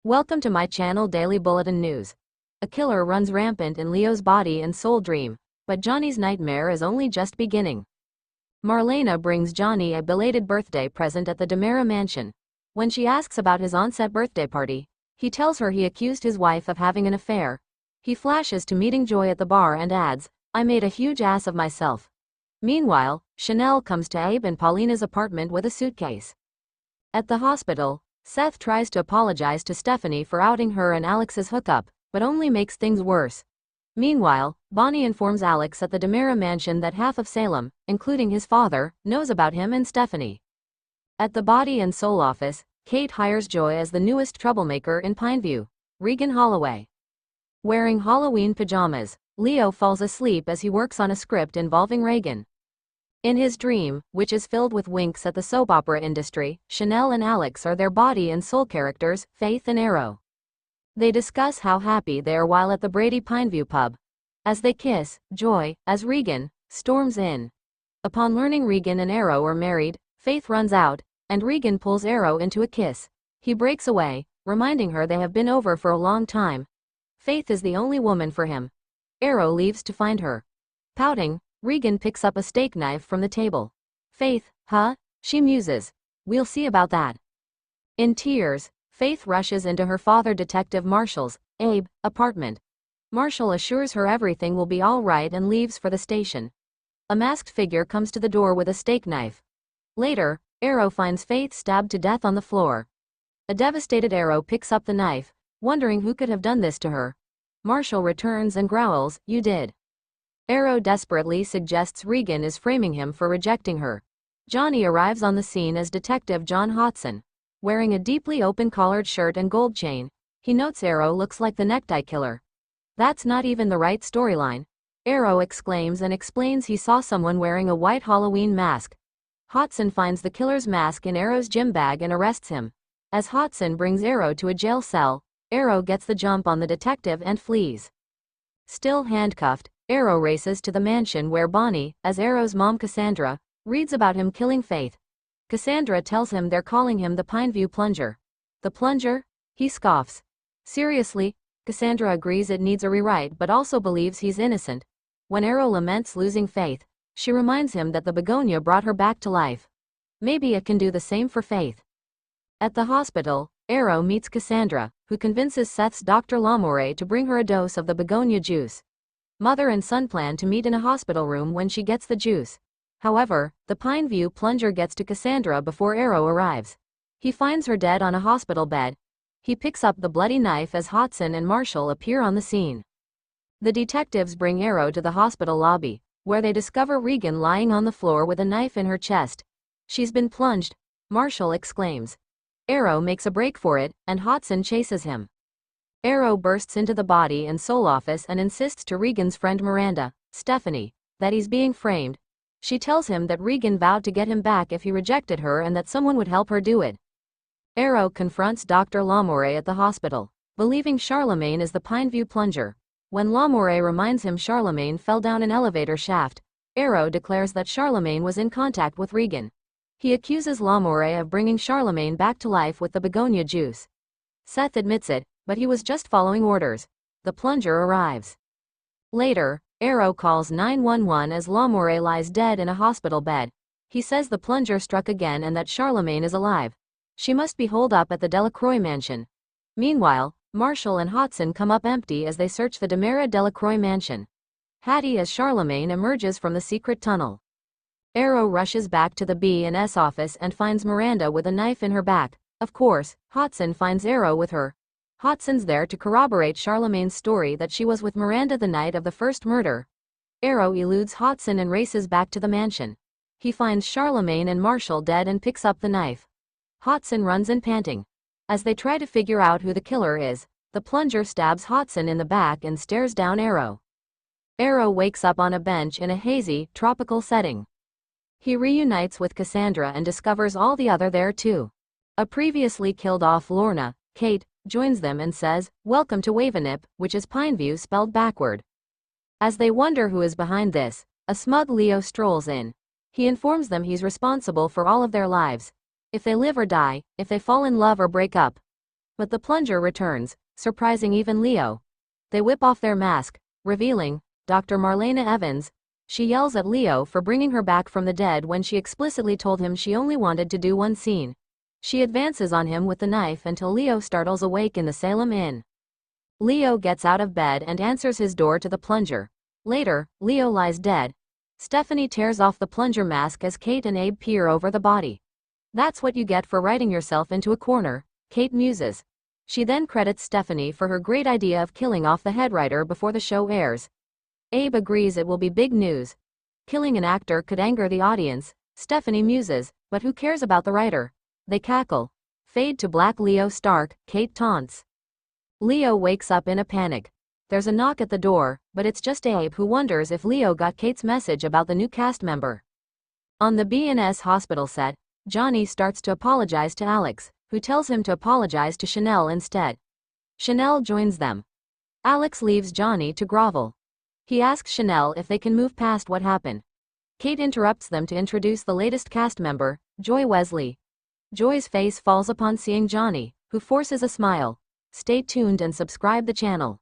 Welcome to my channel Daily Bulletin News. A killer runs rampant in Leo's body and soul dream, but Johnny's nightmare is only just beginning. Marlena brings Johnny a belated birthday present at the Demera mansion. When she asks about his on-set birthday party, he tells her he accused his wife of having an affair. He flashes to meeting Joy at the bar and adds, "I made a huge ass of myself." Meanwhile, Chanel comes to Abe and Paulina's apartment with a suitcase. At the hospital, Seth tries to apologize to Stephanie for outing her and Alex's hookup, but only makes things worse. Meanwhile, Bonnie informs Alex at the Demera mansion that half of Salem, including his father, knows about him and Stephanie. At the Body and Soul office, Kate hires Joy as the newest troublemaker in Pineview, Regan Holloway. Wearing Halloween pajamas, Leo falls asleep as he works on a script involving Regan. In his dream, which is filled with winks at the soap opera industry, Chanel and Alex are their body and soul characters, Faith and Arrow. They discuss how happy they are while at the Brady Pineview pub. As they kiss, Joy, as Regan, storms in. Upon learning Regan and Arrow are married, Faith runs out, and Regan pulls Arrow into a kiss. He breaks away, reminding her they have been over for a long time. Faith is the only woman for him. Arrow leaves to find her. Pouting, Regan picks up a steak knife from the table. "Faith, huh?" she muses. "We'll see about that." In tears, Faith rushes into her father Detective Marshall's, Abe, apartment. Marshall assures her everything will be all right and leaves for the station. A masked figure comes to the door with a steak knife. Later, Arrow finds Faith stabbed to death on the floor. A devastated Arrow picks up the knife, wondering who could have done this to her. Marshall returns and growls, "You did." Arrow desperately suggests Regan is framing him for rejecting her. Johnny arrives on the scene as Detective John Hodson. Wearing a deeply open-collared shirt and gold chain, he notes Arrow looks like the necktie killer. "That's not even the right storyline," Arrow exclaims and explains he saw someone wearing a white Halloween mask. Hodson finds the killer's mask in Arrow's gym bag and arrests him. As Hodson brings Arrow to a jail cell, Arrow gets the jump on the detective and flees. Still handcuffed, Arrow races to the mansion where Bonnie, as Arrow's mom Cassandra, reads about him killing Faith. Cassandra tells him they're calling him the Pineview Plunger. "The Plunger?" he scoffs. "Seriously?" Cassandra agrees it needs a rewrite but also believes he's innocent. When Arrow laments losing Faith, she reminds him that the begonia brought her back to life. Maybe it can do the same for Faith. At the hospital, Arrow meets Cassandra, who convinces Seth's Dr. Lamore to bring her a dose of the begonia juice. Mother and son plan to meet in a hospital room when she gets the juice. However, the Pineview Plunger gets to Cassandra before Arrow arrives. He finds her dead on a hospital bed. He picks up the bloody knife as Hodson and Marshall appear on the scene. The detectives bring Arrow to the hospital lobby, where they discover Regan lying on the floor with a knife in her chest. "She's been plunged," Marshall exclaims. Arrow makes a break for it, and Hodson chases him. Arrow bursts into the Body and Soul office and insists to Regan's friend Miranda, Stephanie, that he's being framed. She tells him that Regan vowed to get him back if he rejected her and that someone would help her do it. Arrow confronts Dr. Lamore at the hospital, believing Charlemagne is the Pineview Plunger. When Lamore reminds him Charlemagne fell down an elevator shaft, Arrow declares that Charlemagne was in contact with Regan. He accuses Lamore of bringing Charlemagne back to life with the begonia juice. Seth admits it, but he was just following orders. The plunger arrives. Later, Arrow calls 911 as Lamore lies dead in a hospital bed. He says the plunger struck again and that Charlemagne is alive. She must be holed up at the Delacroix mansion. Meanwhile, Marshall and Hodson come up empty as they search the Demera Delacroix mansion. Hattie as Charlemagne emerges from the secret tunnel. Arrow rushes back to the B&S office and finds Miranda with a knife in her back. Of course, Hodson finds Arrow with her. Hodson's there to corroborate Charlemagne's story that she was with Miranda the night of the first murder. Arrow eludes Hodson and races back to the mansion. He finds Charlemagne and Marshall dead and picks up the knife. Hodson runs in panting. As they try to figure out who the killer is, the plunger stabs Hodson in the back and stares down Arrow. Arrow wakes up on a bench in a hazy, tropical setting. He reunites with Cassandra and discovers all the other there too. A previously killed off Lorna, Kate, joins them and says, "Welcome to Wavenip," which is Pineview spelled backward. As they wonder who is behind this, a smug Leo strolls in. He informs them he's responsible for all of their lives. If they live or die, if they fall in love or break up. But the plunger returns, surprising even Leo. They whip off their mask, revealing Dr. Marlena Evans. She yells at Leo for bringing her back from the dead when she explicitly told him she only wanted to do one scene. She advances on him with the knife until Leo startles awake in the Salem Inn. Leo gets out of bed and answers his door to the plunger. Later, Leo lies dead. Stephanie tears off the plunger mask as Kate and Abe peer over the body. "That's what you get for writing yourself into a corner," Kate muses. She then credits Stephanie for her great idea of killing off the head writer before the show airs. Abe agrees it will be big news. Killing an actor could anger the audience, Stephanie muses, but who cares about the writer? They cackle. Fade to black. Leo Stark, Kate taunts. Leo wakes up in a panic. There's a knock at the door, but it's just Abe, who wonders if Leo got Kate's message about the new cast member. On the B&S hospital set, Johnny starts to apologize to Alex, who tells him to apologize to Chanel instead. Chanel joins them. Alex leaves Johnny to grovel. He asks Chanel if they can move past what happened. Kate interrupts them to introduce the latest cast member, Joy Wesley. Joy's face falls upon seeing Johnny, who forces a smile. Stay tuned and subscribe the channel.